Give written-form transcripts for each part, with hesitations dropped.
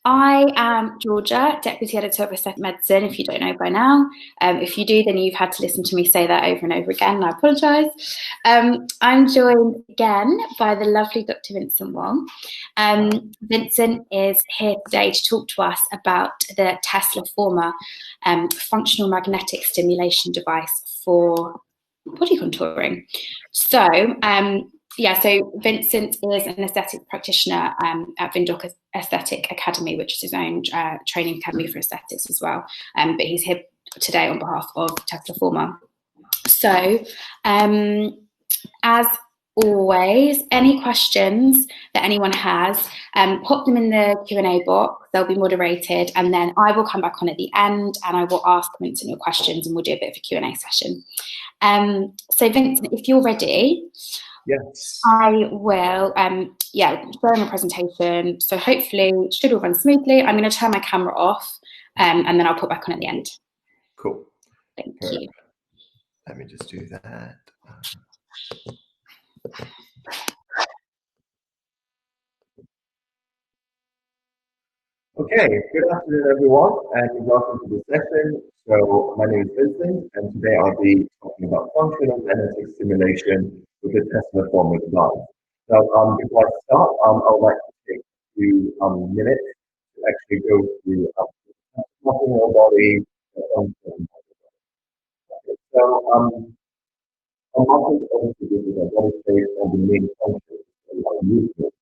I am Georgia, Deputy Editor of Aesthetic Medicine, if you don't know by now. If you do, then you've had to listen to me say that over and over again, and I apologise. I'm joined again by the lovely Dr. Vincent Wong. Vincent is here today to talk to us about the Tesla Forma functional magnetic stimulation device for body contouring. So, so Vincent is an aesthetic practitioner at Vindoc Aesthetic Academy, which is his own training academy for aesthetics as well. But he's here today on behalf of Tesla Forma. So, as always, any questions that anyone has, pop them in the Q&A box. They'll be moderated, and then I will come back on at the end and I will ask Vincent your questions, and we'll do a bit of a Q&A session. So Vincent, if you're ready, yes, I will show my presentation. So hopefully it should all run smoothly. I'm going to turn my camera off and then I'll put back on at the end. Cool. Thank you. Let me just do that. Okay, good afternoon everyone, and welcome to this session. So my name is Vincent, and today I'll be talking about functional magnetic stimulation with the Tesla Forma device. Now, before I start, I would like to take a few minutes to actually go through muscle body. So our muscles obviously give us our body shape and the main functions of our movement.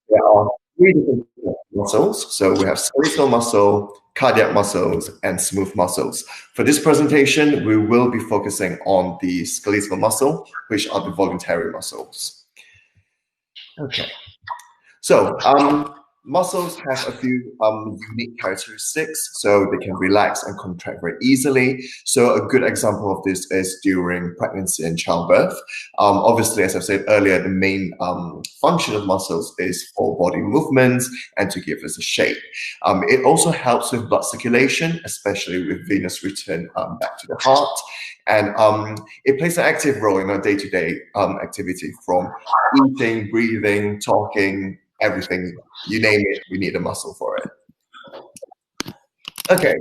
There are three different muscles. So we have skeletal muscle, cardiac muscles, and smooth muscles. For this presentation, we will be focusing on the skeletal muscle, which are the voluntary muscles. Okay. So muscles have a few unique characteristics, so they can relax and contract very easily. So a good example of this is during pregnancy and childbirth. Obviously, as I've said earlier, the main function of muscles is for body movements and to give us a shape. It also helps with blood circulation, especially with venous return back to the heart. And it plays an active role in our day-to-day activity, from eating, breathing, talking, everything, you name it, we need a muscle for it. Okay,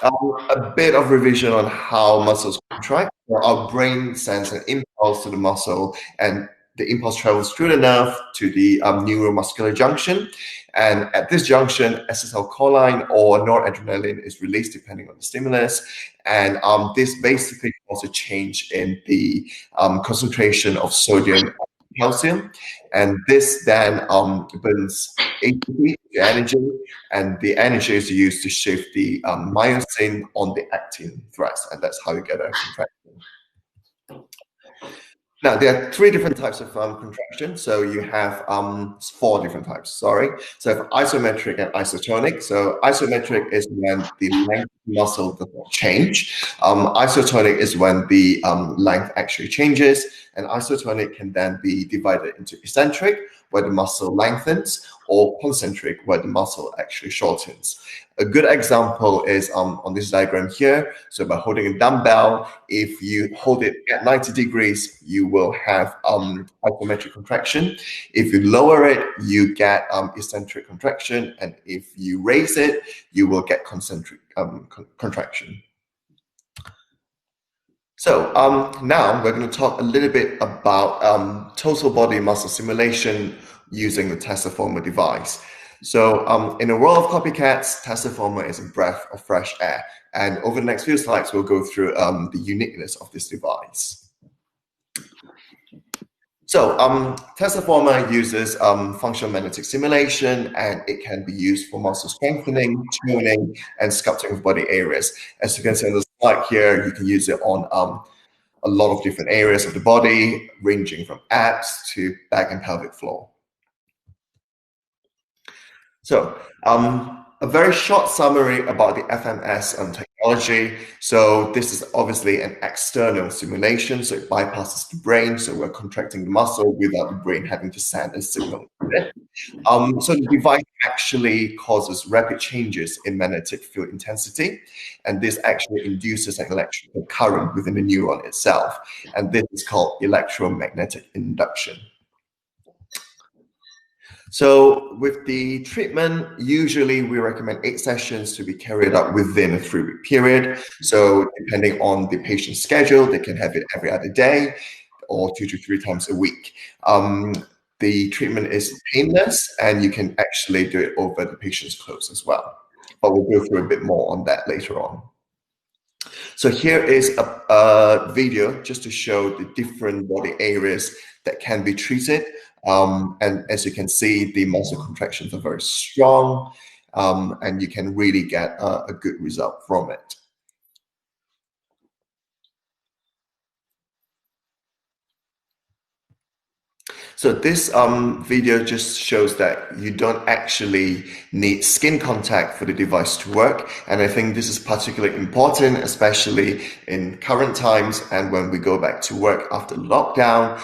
a bit of revision on how muscles contract. Our brain sends an impulse to the muscle, and the impulse travels through the nerve to the neuromuscular junction. And at this junction, acetylcholine or noradrenaline is released depending on the stimulus. And this basically causes a change in the concentration of sodium and calcium. And this then burns ATP, the energy, and the energy is used to shift the myosin on the actin threads. And that's how you get a contraction. Now, there are three different types of contraction. So you have four different types, sorry. So you have isometric and isotonic. So isometric is when the length of the muscle does not change. Isotonic is when the length actually changes. And isotonic can then be divided into eccentric, where the muscle lengthens, or concentric, where the muscle actually shortens. A good example is on this diagram here. So by holding a dumbbell, if you hold it at 90 degrees, you will have isometric contraction. If you lower it, you get eccentric contraction. And if you raise it, you will get concentric contraction. So now we're going to talk a little bit about total body muscle simulation using the Tesla Forma device. So in a world of copycats, Tesla Forma is a breath of fresh air. And over the next few slides, we'll go through the uniqueness of this device. So Tesla Forma uses functional magnetic stimulation, and it can be used for muscle strengthening, toning, and sculpting of body areas. As you can see on the slide here, you can use it on a lot of different areas of the body, ranging from abs to back and pelvic floor. So a very short summary about the FMS technology. So this is obviously an external simulation, so it bypasses the brain. So we're contracting the muscle without the brain having to send a signal. So the device actually causes rapid changes in magnetic field intensity, and this actually induces an electrical current within the neuron itself. And this is called electromagnetic induction. So with the treatment, usually we recommend 8 sessions to be carried out within a 3-week period. So depending on the patient's schedule, they can have it every other day or 2 to 3 times a week. The treatment is painless, and you can actually do it over the patient's clothes as well. But we'll go through a bit more on that later on. So here is a video just to show the different body areas that can be treated. And as you can see, the muscle contractions are very strong, and you can really get a good result from it. So this video just shows that you don't actually need skin contact for the device to work. And I think this is particularly important, especially in current times and when we go back to work after lockdown.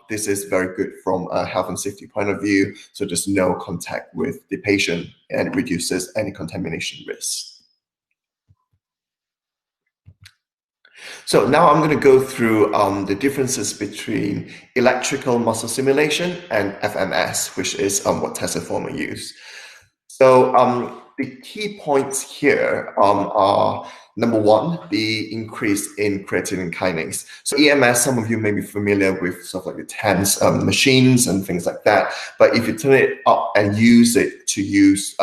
This is very good from a health and safety point of view. So there's no contact with the patient, and it reduces any contamination risk. So now I'm going to go through the differences between electrical muscle stimulation and FMS, which is what Tessiformer use. So the key points here are, number one, the increase in creatine kinase. So EMS, some of you may be familiar with sort of like the TENS machines and things like that. But if you turn it up and use it to use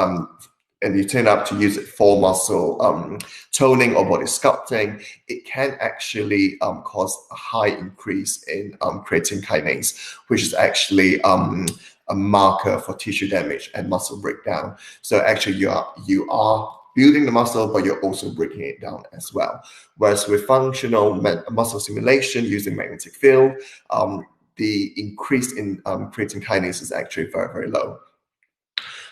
and you turn up to use it for muscle toning or body sculpting, it can actually cause a high increase in creatine kinase, which is actually a marker for tissue damage and muscle breakdown. So actually you are building the muscle, but you're also breaking it down as well. Whereas with functional muscle stimulation using magnetic field, the increase in creatine kinase is actually very, very low.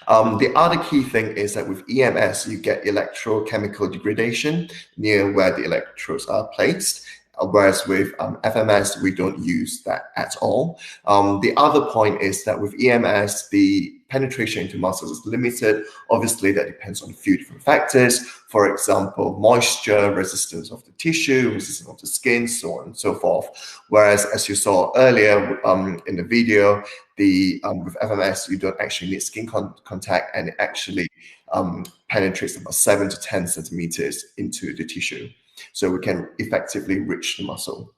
The other key thing is that with EMS, you get electrochemical degradation near where the electrodes are placed, whereas with FMS, we don't use that at all. The other point is that with EMS, the penetration into muscles is limited. Obviously, that depends on a few different factors. For example, moisture, resistance of the tissue, resistance of the skin, so on and so forth. Whereas, as you saw earlier in the video, with FMS, you don't actually need skin contact, and it actually penetrates about 7 to 10 centimeters into the tissue. So we can effectively reach the muscle.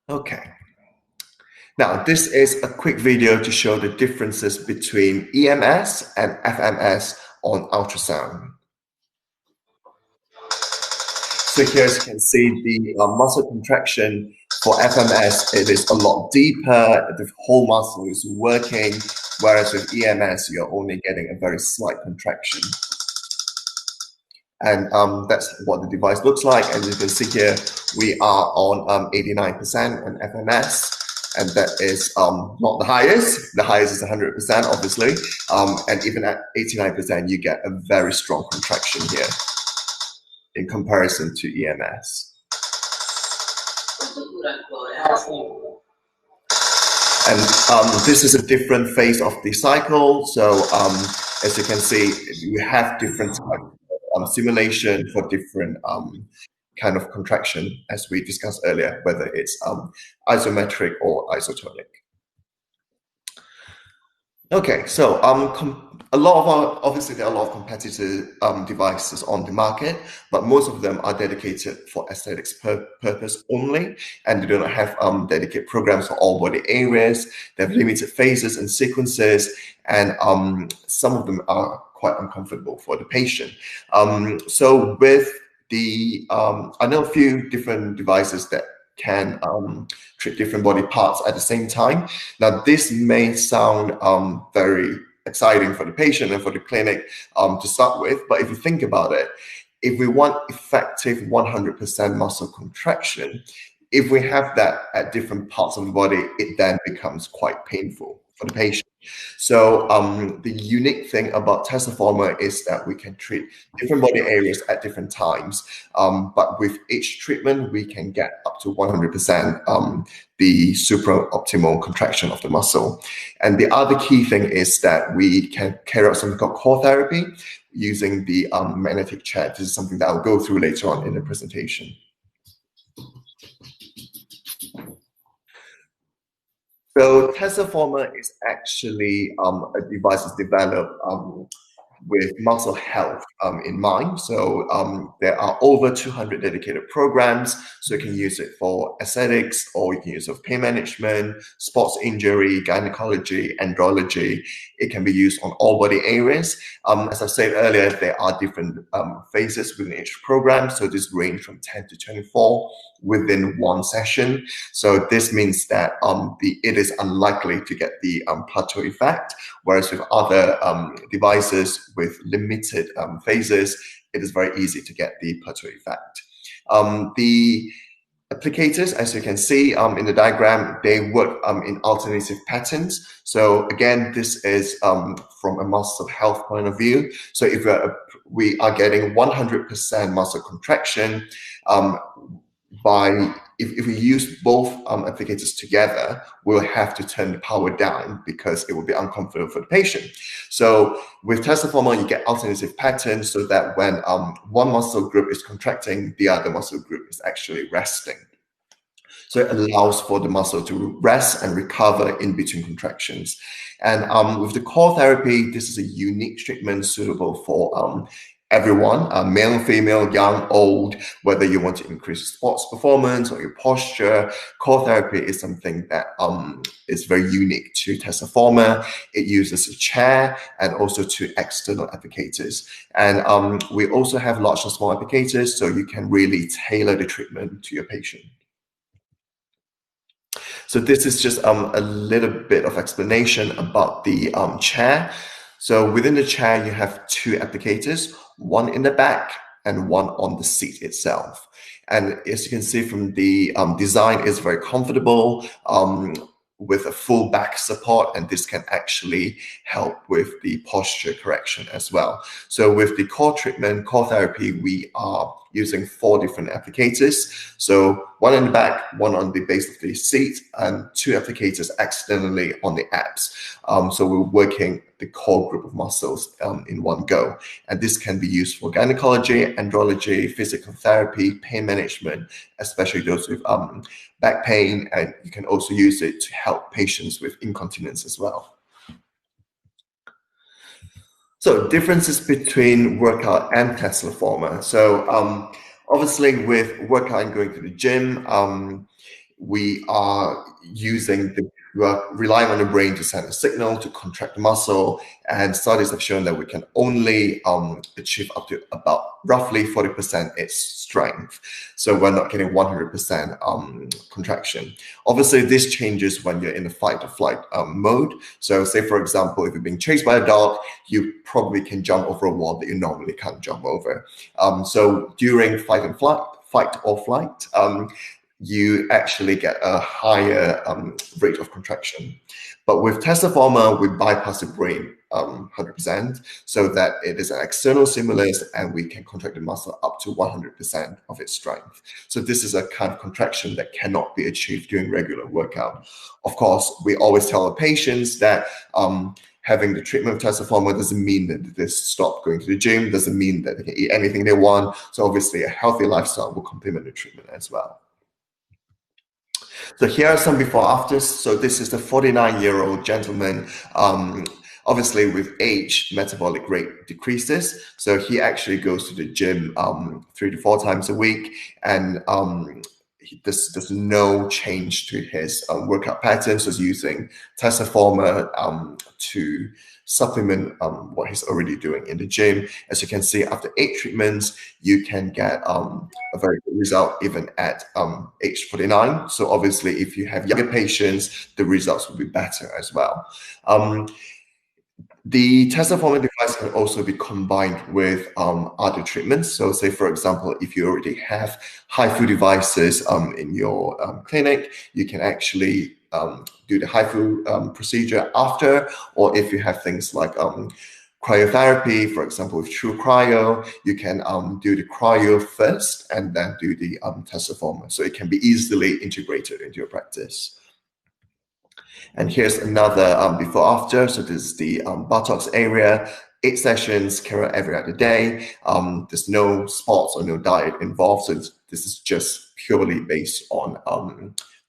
Okay. Now, this is a quick video to show the differences between EMS and FMS on ultrasound. So here, as you can see, the muscle contraction for FMS, it is a lot deeper. The whole muscle is working, whereas with EMS, you're only getting a very slight contraction. And that's what the device looks like. And you can see here, we are on 89% on FMS. And that is not the highest. The highest is 100%, obviously. And even at 89%, you get a very strong contraction here in comparison to EMS. And this is a different phase of the cycle. So as you can see, we have different simulation for different kind of contraction, as we discussed earlier, whether it's isometric or isotonic. Okay, so obviously there are a lot of competitor devices on the market, but most of them are dedicated for aesthetics purpose only, and they do not have dedicated programs for all body areas. They have limited phases and sequences, and some of them are quite uncomfortable for the patient. So with the, I know a few different devices that can treat different body parts at the same time. Now, this may sound very exciting for the patient and for the clinic to start with, but if you think about it, if we want effective 100% muscle contraction, if we have that at different parts of the body, it then becomes quite painful for the patient. So the unique thing about Tessiformer is that we can treat different body areas at different times, but with each treatment, we can get up to 100% the super optimal contraction of the muscle. And the other key thing is that we can carry out something called core therapy using the magnetic chair. This is something that I'll go through later on in the presentation. So Testoformer is actually a device that's developed with muscle health in mind. So there are over 200 dedicated programs. So you can use it for aesthetics, or you can use it for pain management, sports injury, gynecology, andrology. It can be used on all body areas. As I said earlier, there are different phases within each program. So this range from 10 to 24 within one session. So this means that it is unlikely to get the plateau effect, whereas with other devices with limited phases, it is very easy to get the plateau effect. The applicators, as you can see in the diagram, they work in alternative patterns. So again, this is from a muscle health point of view. So if we are getting 100% muscle contraction, if we use both applicators together, we'll have to turn the power down because it will be uncomfortable for the patient. So with Testoformer, you get alternative patterns so that when one muscle group is contracting, the other muscle group is actually resting. So it allows for the muscle to rest and recover in between contractions. And with the core therapy, this is a unique treatment suitable for everyone, male, female, young, old, whether you want to increase sports performance or your posture. Core therapy is something that is very unique to Testoformer. It uses a chair and also two external applicators. And we also have large and small applicators, so you can really tailor the treatment to your patient. So this is just a little bit of explanation about the chair. So within the chair, you have two applicators, one in the back and one on the seat itself. And as you can see from the design, is very comfortable with a full back support, and this can actually help with the posture correction as well. So with the core treatment, core therapy, we are using 4 different applicators. So one in the back, one on the base of the seat, and 2 applicators externally on the abs. So we're working the core group of muscles in one go. And this can be used for gynecology, andrology, physical therapy, pain management, especially those with back pain. And you can also use it to help patients with incontinence as well. So differences between workout and Testoformer. So obviously with workout and going to the gym, we are relying on the brain to send a signal to contract the muscle, and studies have shown that we can only achieve up to about roughly 40% its strength. So we're not getting 100% contraction. Obviously, this changes when you're in the fight or flight mode. So say, for example, if you're being chased by a dog, you probably can jump over a wall that you normally can't jump over. So during fight or flight, you actually get a higher rate of contraction. But with Testoformer, we bypass the brain 100%, so that it is an external stimulus and we can contract the muscle up to 100% of its strength. So this is a kind of contraction that cannot be achieved during regular workout. Of course, we always tell our patients that having the treatment of Testoformer doesn't mean that they stop going to the gym, doesn't mean that they can eat anything they want. So obviously a healthy lifestyle will complement the treatment as well. So here are some before afters. So this is the 49-year-old gentleman. Obviously, with age, metabolic rate decreases. So he actually goes to the gym 3 to 4 times a week, and there's no change to his workout pattern. So he's using Testoformer to supplement what he's already doing in the gym. As you can see, after 8 treatments, you can get a very good result even at age 49. So obviously, if you have younger patients, the results will be better as well. The Testoformer device can also be combined with other treatments. So say, for example, if you already have HIFU devices in your clinic, you can actually do the HIFU procedure after, or if you have things like cryotherapy, for example, with True Cryo, you can do the cryo first and then do the Testoformer. So it can be easily integrated into your practice. And here's another before after. So this is the buttocks area. 8 sessions, carry out every other day. There's no sports or no diet involved. So this is just purely based on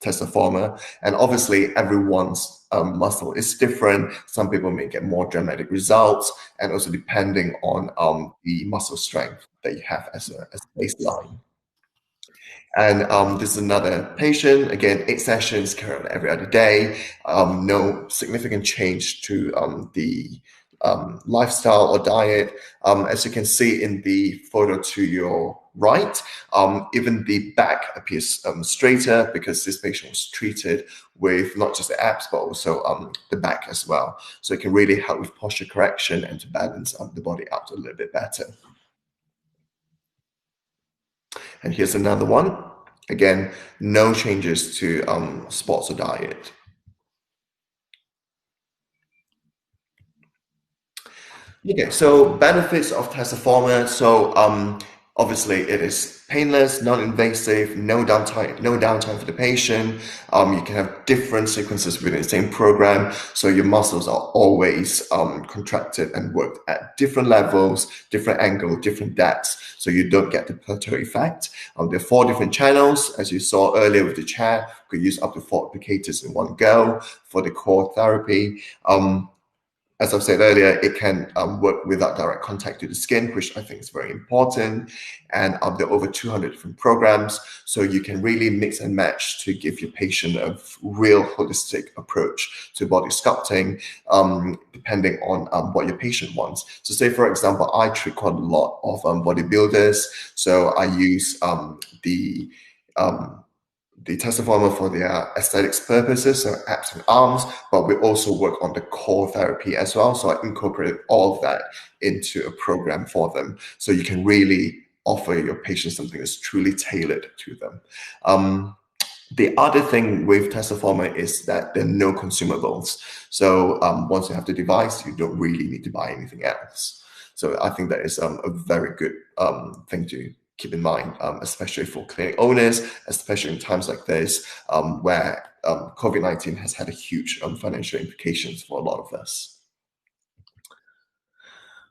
Testiformer, and obviously everyone's muscle is different. Some people may get more dramatic results, and also depending on the muscle strength that you have as a baseline. And this is another patient, again, 8 sessions carried out every other day, no significant change to the lifestyle or diet. As you can see in the photo to your right, even the back appears straighter because this patient was treated with not just the abs, but also the back as well. So it can really help with posture correction and to balance the body out a little bit better. And here's another one. Again, no changes to sports or diet. Okay, so benefits of Testiformer. So obviously it is painless, non-invasive, no downtime for the patient. You can have different sequences within the same program, so your muscles are always contracted and worked at different levels, different angles, different depths, so you don't get the plateau effect. There are 4 different channels, as you saw earlier with the chair. You could use up to 4 applicators in one go for the core therapy. As I've said earlier, it can work without direct contact to the skin, which I think is very important. And there are over 200 different programs, so you can really mix and match to give your patient a real holistic approach to body sculpting, depending on what your patient wants. So say, for example, I treat quite a lot of bodybuilders, so I use the Testiformer for their aesthetics purposes, so abs and arms, but we also work on the core therapy as well. So I incorporate all of that into a program for them. So you can really offer your patients something that's truly tailored to them. The other thing with Testiformer is that there are no consumables. So once you have the device, you don't really need to buy anything else. So I think that is a very good thing to keep in mind, especially for clinic owners, especially in times like this, where COVID-19 has had a huge financial implications for a lot of us.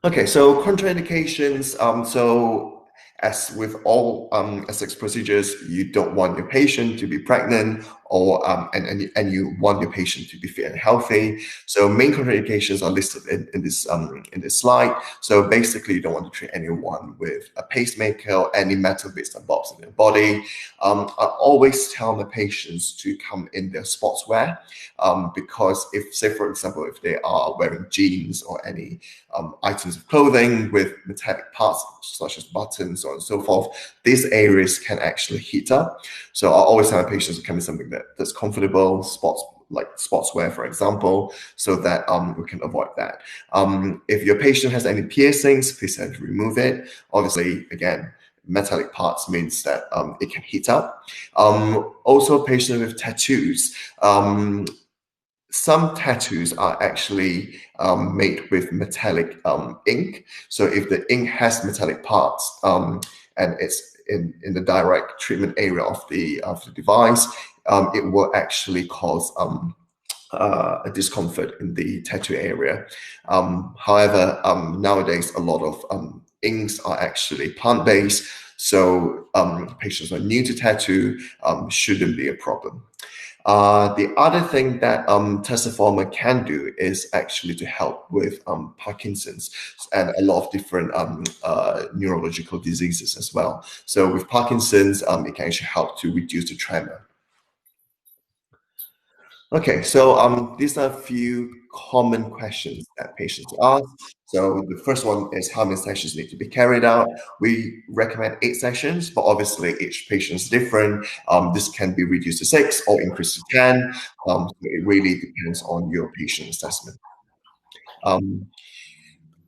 Okay, so contraindications. So as with all aesthetics procedures, you don't want your patient to be pregnant, or and you want your patient to be fit and healthy. So main contraindications are listed in this slide. So basically, you don't want to treat anyone with a pacemaker or any metal bits and bobs in their body. I always tell my patients to come in their sportswear, because if, say, for example, if they are wearing jeans or any items of clothing with metallic parts such as buttons, so on and so forth, these areas can actually heat up. So I always tell my patients to come in something that's comfortable, like sportswear, for example, so that we can avoid that. If your patient has any piercings, please have to remove it. Obviously, again, metallic parts means that it can heat up. Also, patients with tattoos. Some tattoos are actually made with metallic ink. So if the ink has metallic parts and it's in the direct treatment area of the device, it will actually cause a discomfort in the tattoo area. However, nowadays a lot of inks are actually plant-based, so patients who are new to tattoo shouldn't be a problem. The other thing that Testiformer can do is actually to help with Parkinson's and a lot of different neurological diseases as well. So with Parkinson's, it can actually help to reduce the tremor. Okay, so these are a few common questions that patients ask. So the first one is how many sessions need to be carried out. We recommend 8 sessions, but obviously each patient is different. This can be reduced to 6 or increased to 10. So it really depends on your patient assessment.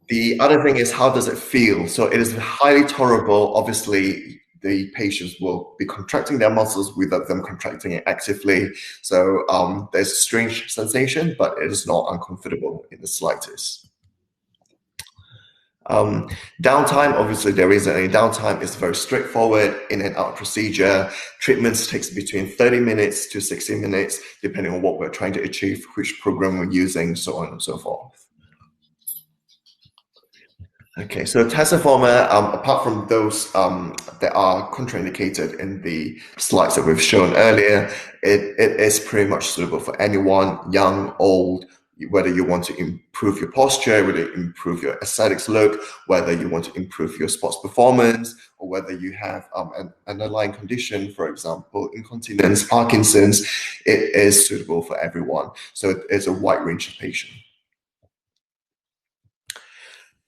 The other thing is, how does it feel? So it is highly tolerable. Obviously, the patients will be contracting their muscles without them contracting it actively. So there's a strange sensation, but it is not uncomfortable in the slightest. Downtime, obviously there isn't any downtime. It's very straightforward, in and out procedure. Treatments takes between 30 minutes to 60 minutes, depending on what we're trying to achieve, which program we're using, so on and so forth. Okay, so testiformer, apart from those that are contraindicated in the slides that we've shown earlier, it is pretty much suitable for anyone, young, old, whether you want to improve your posture, whether you improve your aesthetics look, whether you want to improve your sports performance, or whether you have an underlying condition, for example, incontinence, Parkinson's, it is suitable for everyone. So it's a wide range of patients.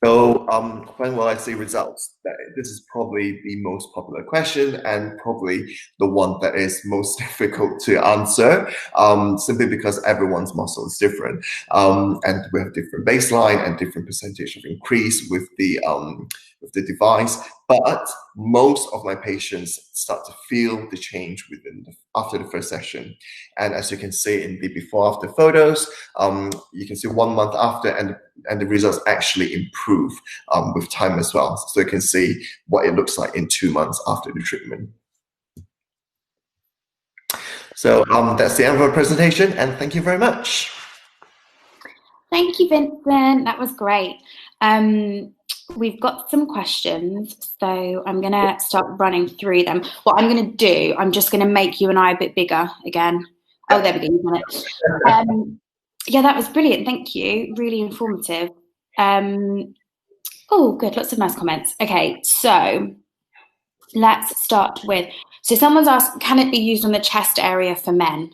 So when will I see results? This is probably the most popular question and probably the one that is most difficult to answer, simply because everyone's muscle is different. And we have different baseline and different percentage of increase with the device. But most of my patients start to feel the change after the first session. And as you can see in the before-after photos, you can see 1 month after, and the results actually improve with time as well. So you can see what it looks like in 2 months after the treatment. So that's the end of our presentation, and thank you very much. Thank you, Vincent. That was great. We've got some questions, so I'm going to start running through them. What I'm going to do, I'm just going to make you and I a bit bigger again. Oh, there we go. You've done it. Yeah, that was brilliant. Thank you. Really informative. Oh, good. Lots of nice comments. Okay, so let's start with, so someone's asked, can it be used on the chest area for men?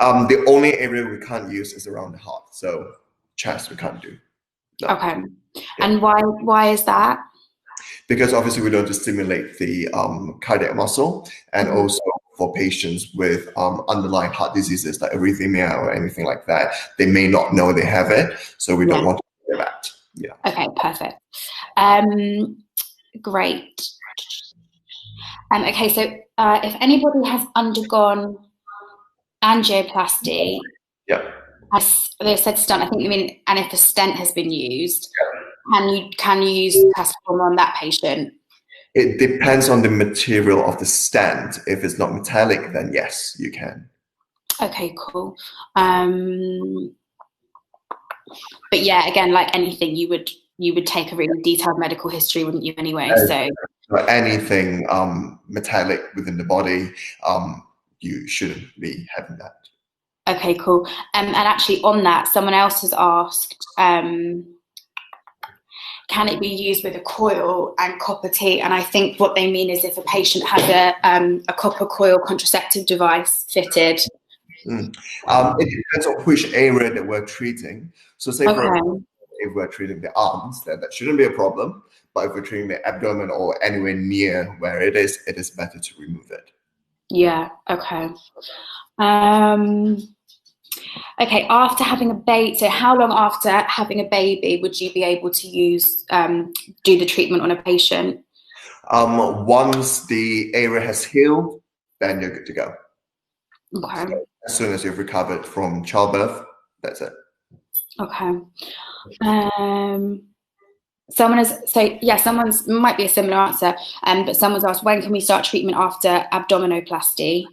The only area we can't use is around the heart. So chest we can't do. No. Okay. Yeah. And why is that? Because obviously we don't stimulate the cardiac muscle, and also for patients with underlying heart diseases like arrhythmia or anything like that, they may not know they have it, so we don't want to do that. Yeah. Okay, perfect. Great. Okay, so if anybody has undergone angioplasty, they said stent, I think you mean, and if a stent has been used, can you use testiformer on that patient? It depends on the material of the stent. If it's not metallic, then yes, you can. Okay, cool. But yeah, again, like anything, you would take a really detailed medical history, wouldn't you, anyway? So anything metallic within the body, you shouldn't be having that. Okay, cool. And actually on that, someone else has asked, can it be used with a coil and copper T? And I think what they mean is if a patient has a copper coil contraceptive device fitted. It depends on which area that we're treating. So say for example, if we're treating the arms, then that shouldn't be a problem. But if we're treating the abdomen or anywhere near where it is better to remove it. Yeah, okay. Okay, after having a baby, so how long after having a baby would you be able to use, do the treatment on a patient? Once the area has healed, then you're good to go. Okay. So as soon as you've recovered from childbirth, that's it. Okay. Someone's might be a similar answer, but someone's asked, when can we start treatment after abdominoplasty?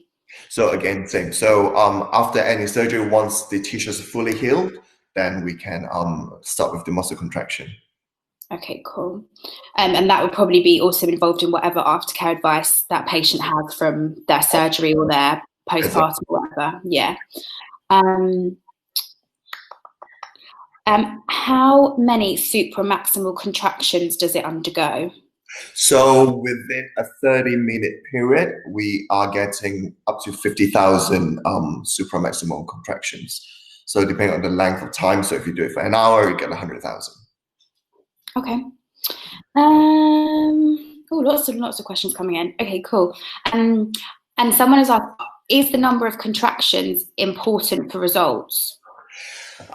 So again, same. So after any surgery, once the tissues are fully healed, then we can start with the muscle contraction. Okay, cool. And that would probably be also involved in whatever aftercare advice that patient has from their surgery or their postpartum or whatever. Yeah. How many supramaximal contractions does it undergo? So within a 30-minute period, we are getting up to 50,000 supramaximal contractions. So depending on the length of time, so if you do it for an hour, you get 100,000. Okay. Lots of questions coming in. Okay, cool. And someone has asked, is the number of contractions important for results?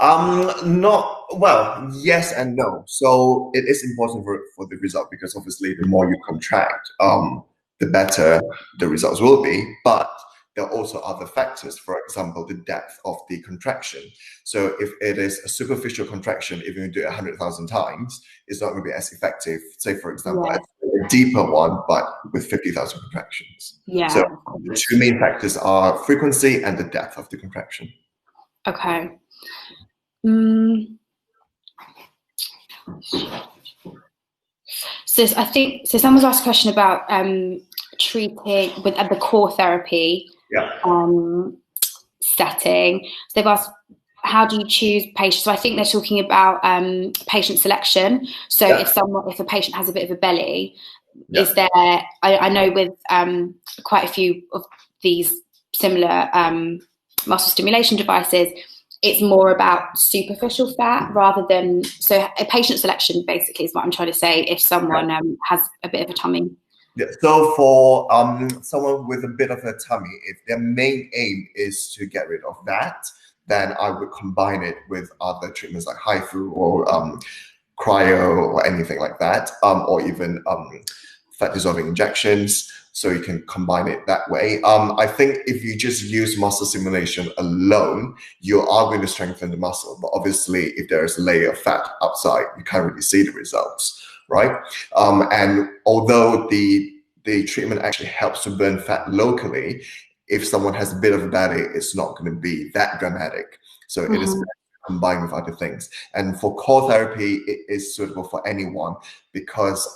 Well, yes and no. So it is important for the result, because obviously the more you contract, the better the results will be. But there are also other factors, for example, the depth of the contraction. So if it is a superficial contraction, if you do it 100,000 times, it's not going to be as effective, say, for example, as a deeper one, but with 50,000 contractions. Yeah. So the two main factors are frequency and the depth of the contraction. Okay. So I think, so someone's asked a question about treating with the core therapy setting. So they've asked, how do you choose patients? So I think they're talking about patient selection. So if a patient has a bit of a belly, is there, I know with quite a few of these similar muscle stimulation devices, it's more about superficial fat rather than, so a patient selection basically is what I'm trying to say if someone has a bit of a tummy. Yeah, so for someone with a bit of a tummy, if their main aim is to get rid of that, then I would combine it with other treatments like HIFU or cryo or anything like that, or even fat dissolving injections. So you can combine it that way. I think if you just use muscle stimulation alone, you are going to strengthen the muscle. But obviously, if there is a layer of fat outside, you can't really see the results, right? And although the treatment actually helps to burn fat locally, if someone has a bit of a belly, it's not going to be that dramatic. So it is combined with other things. And for core therapy, it is suitable for anyone because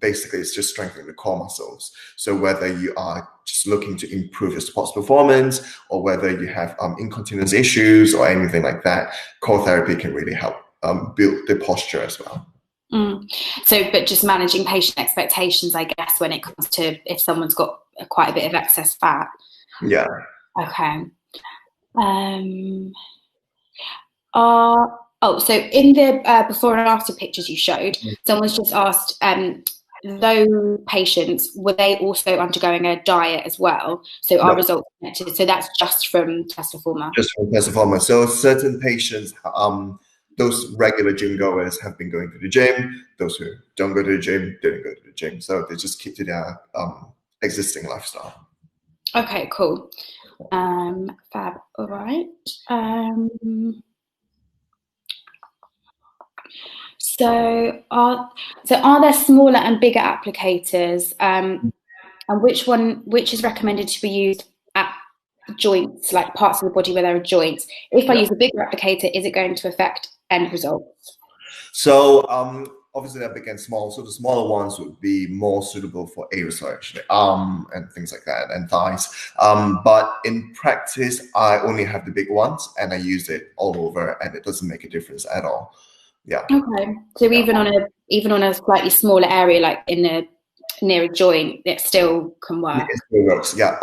basically it's just strengthening the core muscles. So whether you are just looking to improve your sports performance or whether you have incontinence issues or anything like that, core therapy can really help build the posture as well. So, but just managing patient expectations, I guess, when it comes to if someone's got quite a bit of excess fat. Yeah. Okay. So in the before and after pictures you showed, someone's just asked, those patients, were they also undergoing a diet as well? So our results connected. So that's just from Testiforma. Just from Testiforma. So certain patients, those regular gym goers have been going to the gym. Those who don't go to the gym didn't go to the gym. So they just keep to their existing lifestyle. Okay, cool. Fab. All right. So are there smaller and bigger applicators? And which is recommended to be used at joints, like parts of the body where there are joints? If I use a bigger applicator, is it going to affect end results? So obviously they're big and small. So the smaller ones would be more suitable for aerosol, actually, and things like that, and thighs. But in practice, I only have the big ones, and I use it all over, and it doesn't make a difference at all. Yeah. Okay. So even on a slightly smaller area, like near a joint, it still can work. It still works. Yeah.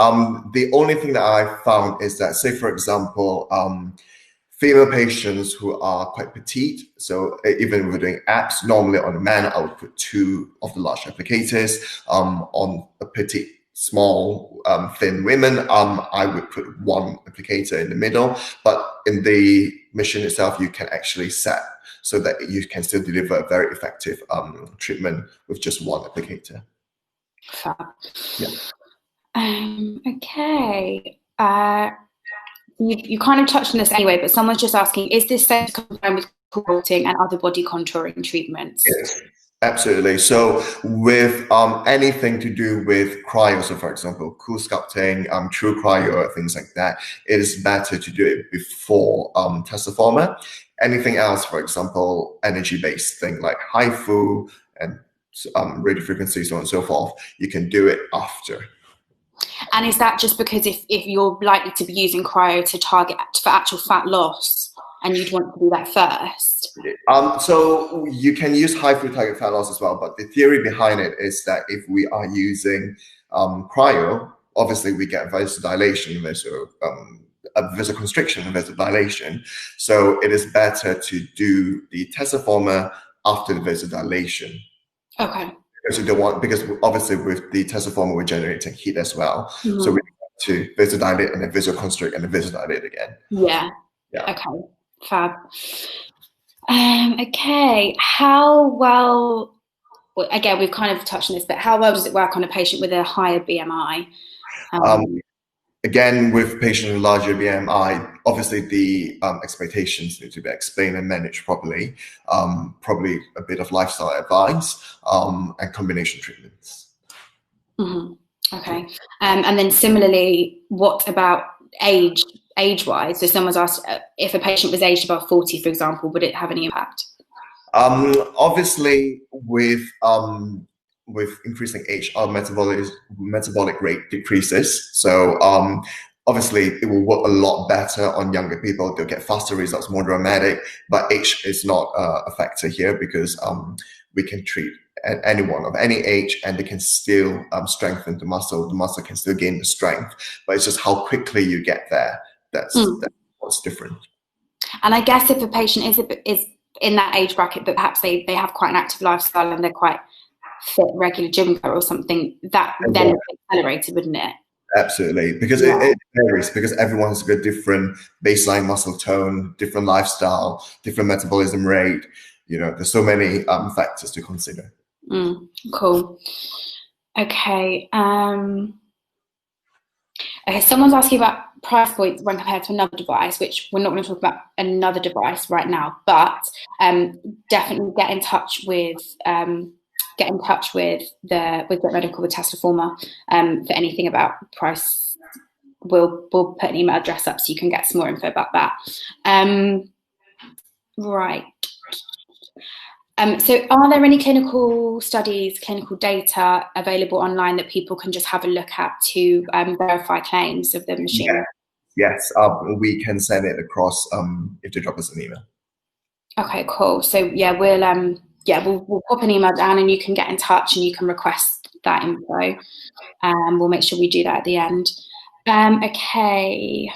The only thing that I found is that, say for example, female patients who are quite petite, so even if we're doing abs, normally on a man, I would put 2 of the large applicators. On a petite, small, thin women, I would put 1 applicator in the middle. But in the machine itself, you can actually set so that you can still deliver a very effective treatment with just 1 applicator. Okay. You kind of touched on this anyway, but someone's just asking, is this safe to combine with sculpting and other body contouring treatments? Yes, absolutely. So with anything to do with cryo, so for example, cool sculpting, true cryo, things like that, it is better to do it before Testiforma. Anything else, for example, energy-based thing like HIFU and radio frequency, so on and so forth, you can do it after. And is that just because if you're likely to be using cryo to target for actual fat loss and you'd want to do that first? So you can use HIFU target fat loss as well, but the theory behind it is that if we are using cryo, obviously we get vasodilation, vasoconstriction and vasodilation. So it is better to do the Testiforma after the vasodilation. Okay. Because obviously with the Testiforma we're generating heat as well. So we have to vasodilate and then vasoconstrict and then vasodilate again. Yeah. Okay. Fab. Okay. How well, again, we've kind of touched on this, but how well does it work on a patient with a higher BMI? Again, with patients with larger BMI, obviously the expectations need to be explained and managed properly. Probably a bit of lifestyle advice and combination treatments. Okay. And then similarly, what about age-wise? So someone's asked if a patient was aged above 40, for example, would it have any impact? Obviously, with increasing age, our metabolic rate decreases. So obviously, it will work a lot better on younger people. They'll get faster results, more dramatic. But age is not a factor here because we can treat anyone of any age, and they can still strengthen the muscle. The muscle can still gain the strength, but it's just how quickly you get there. That's what's different. And I guess if a patient is in that age bracket, but perhaps they have quite an active lifestyle and they're quite fit, regular gym goer or something, that then would be accelerated, wouldn't it? Absolutely, because it varies, because everyone's got different baseline muscle tone, different lifestyle, different metabolism rate. You know, there's so many factors to consider. Cool. Okay. Okay, someone's asking about price points when compared to another device, which we're not going to talk about another device right now, but definitely get in touch with the medical with Testaforma for anything about price. We'll put an email address up so you can get some more info about that. Right. So are there any clinical studies, clinical data available online that people can just have a look at to verify claims of the machine? Yes, we can send it across if they drop us an email. Okay, cool. So yeah, we'll pop an email down and you can get in touch and you can request that info. We'll make sure we do that at the end. Okay.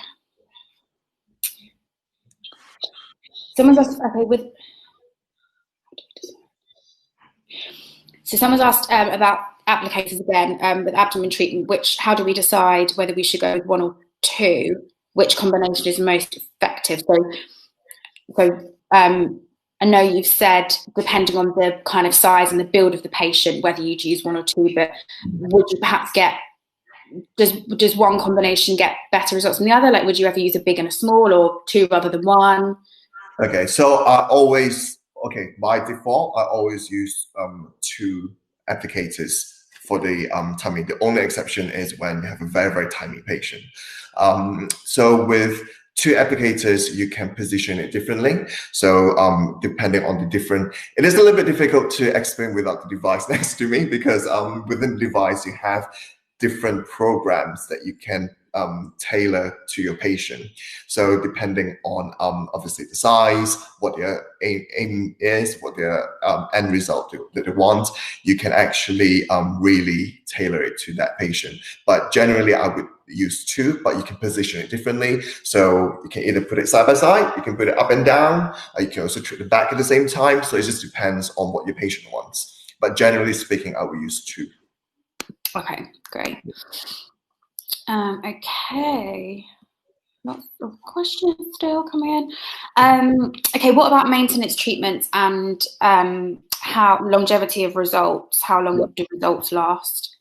Someone's asked, So someone's asked about applicators again with abdomen treatment. How do we decide whether we should go with one or two? Which combination is most effective? So I know you've said depending on the kind of size and the build of the patient, whether you'd use one or two. But would you perhaps does one combination get better results than the other? Like, would you ever use a big and a small, or two rather than one? Okay, so by default, I always use two applicators for the tummy. The only exception is when you have a very, very tiny patient. So with two applicators, you can position it differently. So depending on the different, it is a little bit difficult to explain without the device next to me, because within the device, you have different programs that you can tailor to your patient. So depending on obviously the size, what their aim is, what their end result that they want, you can actually really tailor it to that patient. But generally, I would use two, but you can position it differently. So you can either put it side by side, you can put it up and down, you can also treat the back at the same time. So it just depends on what your patient wants. But generally speaking, I will use two. Okay, great. Okay, lots of questions still coming in. Okay, what about maintenance treatments and how longevity of results? How long do results last?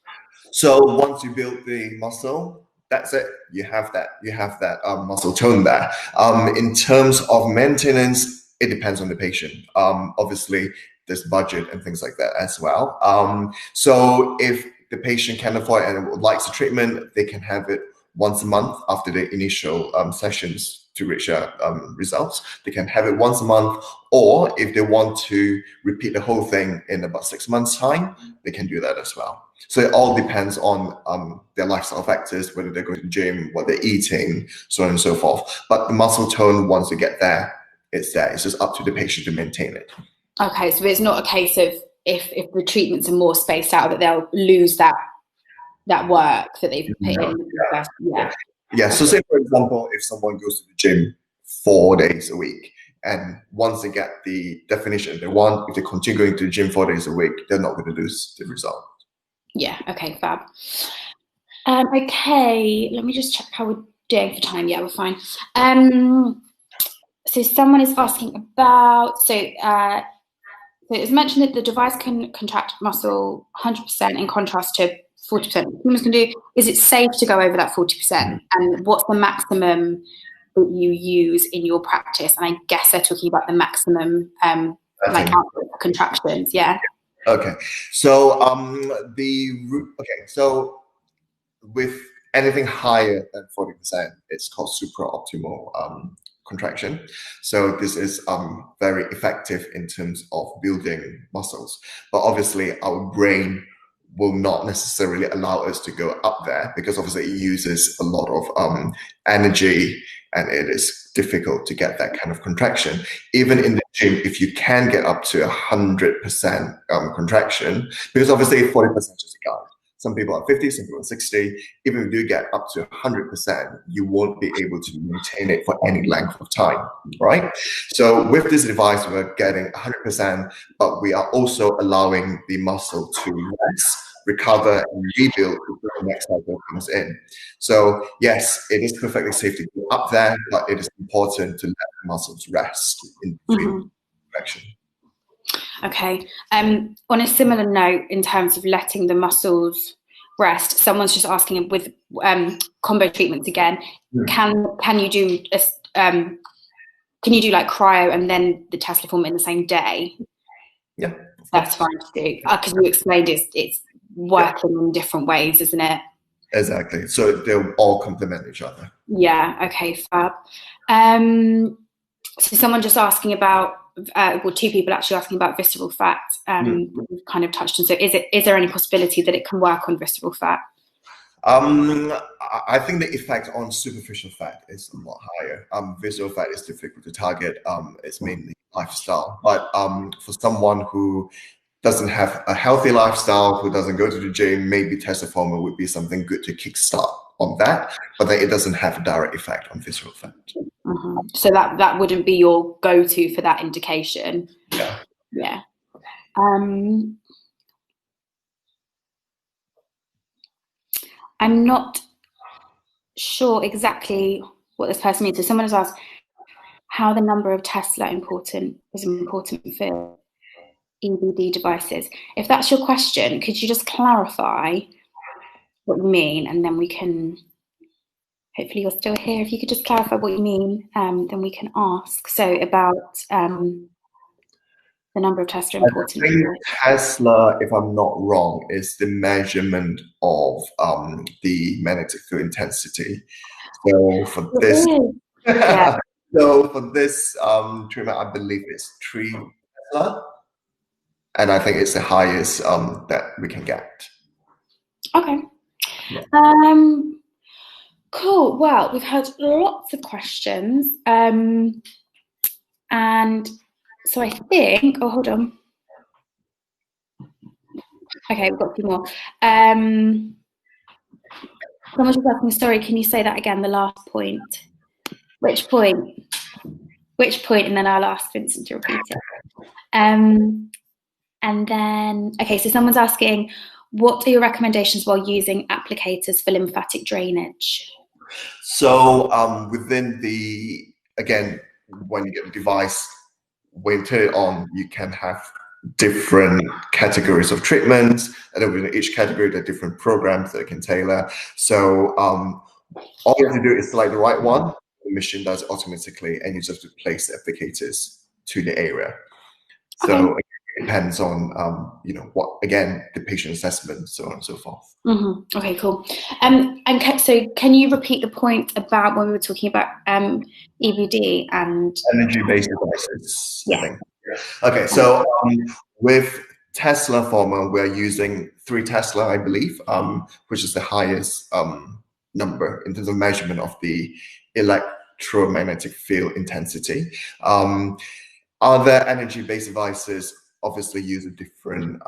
So once you build the muscle, that's it. You have that muscle tone there. In terms of maintenance, it depends on the patient. Obviously, there's budget and things like that as well. So if the patient can afford and likes the treatment, they can have it once a month after the initial sessions to reach results. They can have it once a month, or if they want to repeat the whole thing in about 6 months' time, they can do that as well. So it all depends on their lifestyle factors, whether they're going to the gym, what they're eating, so on and so forth. But the muscle tone, once you get there, it's there. It's just up to the patient to maintain it. Okay, so it's not a case of if the treatments are more spaced out that they'll lose that work that they've put in. Yeah. So say, for example, if someone goes to the gym 4 days a week, and once they get the definition they want, if they continue going to the gym 4 days a week, they're not going to lose the result. Yeah, okay, fab. Okay, let me just check how we're doing for time. Yeah, we're fine. So someone is asking about, so it's mentioned that the device can contract muscle 100% in contrast to 40% humans can do. Is it safe to go over that 40%? And what's the maximum that you use in your practice? And I guess they're talking about the maximum output for contractions. Yeah. Okay. So so with anything higher than 40%, it's called supra optimal contraction. So this is very effective in terms of building muscles. But obviously our brain will not necessarily allow us to go up there, because obviously it uses a lot of energy, and it is difficult to get that kind of contraction. Even in the gym, if you can get up to 100% contraction, because obviously 40% is a guide. Some people are 50, some people are 60. Even if you do get up to 100%, you won't be able to maintain it for any length of time, right? So with this device, we're getting 100%, but we are also allowing the muscle to rest, recover, and rebuild before the next cycle comes in. So yes, it is perfectly safe to go up there, but it is important to let the muscles rest in between contraction. Okay. On a similar note, in terms of letting the muscles rest, someone's just asking with combo treatments again. Can you do like cryo and then the Tesla form in the same day? Yeah, that's fine to do, because you explained it's working in different ways, isn't it? Exactly. So they'll all complement each other. Yeah. Okay. Fab. So someone just asking about, well, two people actually asking about visceral fat. We've kind of touched on. So is there any possibility that it can work on visceral fat? I think the effect on superficial fat is a lot higher. Visceral fat is difficult to target. It's mainly lifestyle. But for someone who doesn't have a healthy lifestyle, who doesn't go to the gym, maybe Testoformer would be something good to kickstart on that. But then it doesn't have a direct effect on visceral fat. So that wouldn't be your go-to for that indication. Yeah. Yeah. I'm not sure exactly what this person means. So someone has asked how the number of Tesla is important for EBD devices. If that's your question, could you just clarify what you mean, and then we can, hopefully you're still here, if you could just clarify what you mean, then we can ask. So about the number of Tesla important. I think Tesla, if I'm not wrong, is the measurement of the magnetic field intensity. So for this, yeah. so for this treatment, I believe it's 3 Tesla, and I think it's the highest that we can get. Okay. Yeah. Cool. Well, we've had lots of questions, and so I think. Oh, hold on. Okay, we've got a few more. Someone's just asking, sorry, can you say that again, the last point? Which point? Which point? And then I'll ask Vincent to repeat it. And then, okay, so someone's asking, what are your recommendations while using applicators for lymphatic drainage? So within the, again, when you get the device, when you turn it on, you can have different categories of treatments, and then within each category there are different programs that can tailor. So all you have to do is select the right one, the machine does it automatically, and you just have to place the applicators to the area. So okay. It depends on what, again, the patient assessment, so on and so forth. Okay, cool. So can you repeat the point about when we were talking about EBD and energy-based devices? Yeah. I think. Okay, so with Tesla former, we're using 3 Tesla, I believe, which is the highest number in terms of measurement of the electromagnetic field intensity. Other energy-based devices obviously use a different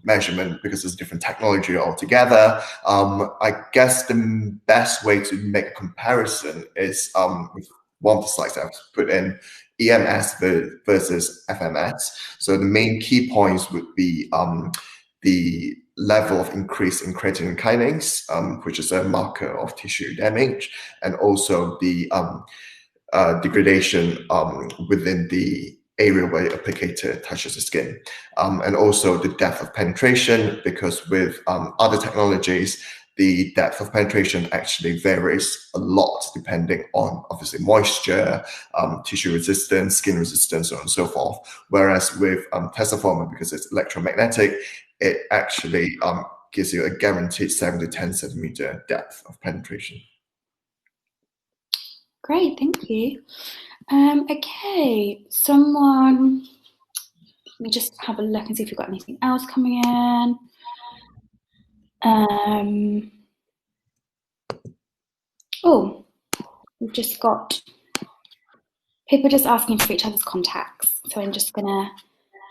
measurement because it's different technology altogether. I guess the best way to make a comparison is with one of the slides I've put in, EMS versus FMS. So the main key points would be the level of increase in creatine kinase, which is a marker of tissue damage, and also the degradation within the area where the applicator touches the skin, and also the depth of penetration, because with other technologies, the depth of penetration actually varies a lot depending on obviously moisture, tissue resistance, skin resistance, so on and so forth. Whereas with Testoformer, because it's electromagnetic, it actually gives you a guaranteed 7 to 10 centimeter depth of penetration. Great, thank you. Okay, someone, let me just have a look and see if we've got anything else coming in. Oh, we've just got people just asking for each other's contacts. So I'm just gonna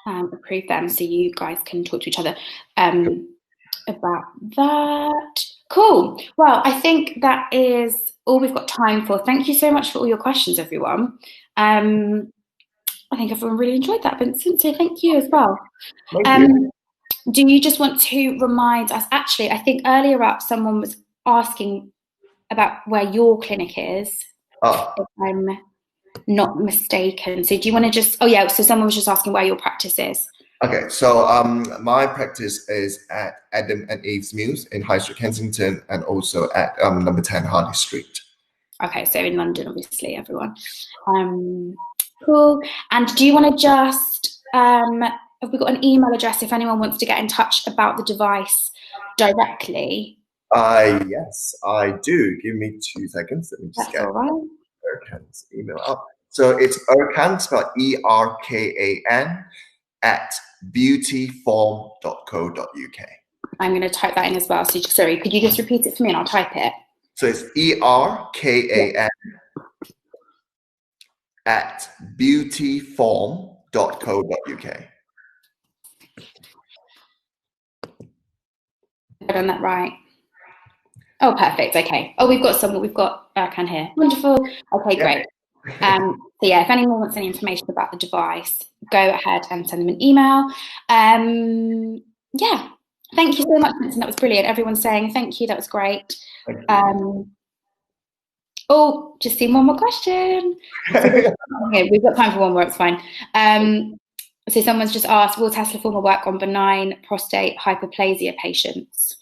approve them so you guys can talk to each other about that. Cool. Well, I think that is all we've got time for. Thank you so much for all your questions, everyone. I think everyone really enjoyed that, Vincent, so thank you as well. Thank you. Do you just want to remind us, actually, I think earlier up someone was asking about where your clinic is, if I'm not mistaken. So do you want to just, oh yeah, so someone was just asking where your practice is. Okay, so my practice is at Adam and Eve's Mills in High Street, Kensington, and also at number 10 Harley Street. Okay, so in London, obviously, everyone. Cool. And do you want to just, have we got an email address if anyone wants to get in touch about the device directly? Yes, I do. Give me 2 seconds. Let me just get Erkan's email up. So it's Erkan, spelled E-R-K-A-N, at beautyform.co.uk. I'm going to type that in as well. So, sorry, could you just repeat it for me and I'll type it? So it's E-R-K-A-N at beautyform.co.uk. I've done that right. Oh, perfect. Okay. Oh, we've got Erkan here. Wonderful. Okay, great. So yeah, if anyone wants any information about the device, go ahead and send them an email. Yeah. Thank you so much, Vincent. That was brilliant. Everyone's saying thank you. That was great. Oh, just seen one more question. Okay, we've got time for one more. It's fine. So someone's just asked, will Tesla Former work on benign prostate hyperplasia patients?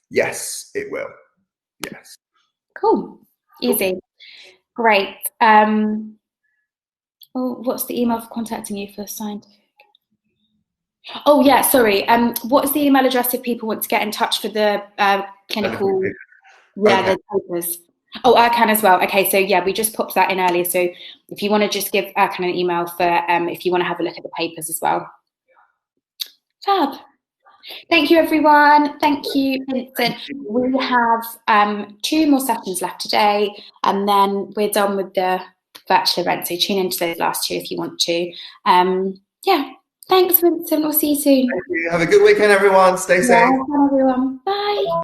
Yes, it will. Yes. Cool. Easy. Cool. Great. Oh, what's the email for contacting you for scientific? Oh yeah, sorry. What is the email address if people want to get in touch for the clinical? Yeah, the papers. Oh, Erkan as well. Okay, so yeah, we just popped that in earlier. So if you want to just give Erkan an email for if you want to have a look at the papers as well. Fab. Thank you, everyone. Thank you, Vincent. We have 2 more sessions left today, and then we're done with the virtual event. So tune into those last 2 if you want to. Yeah. Thanks, Vincent. We'll see you soon. Thank you. Have a good weekend, everyone. Stay safe. Bye, everyone. Bye.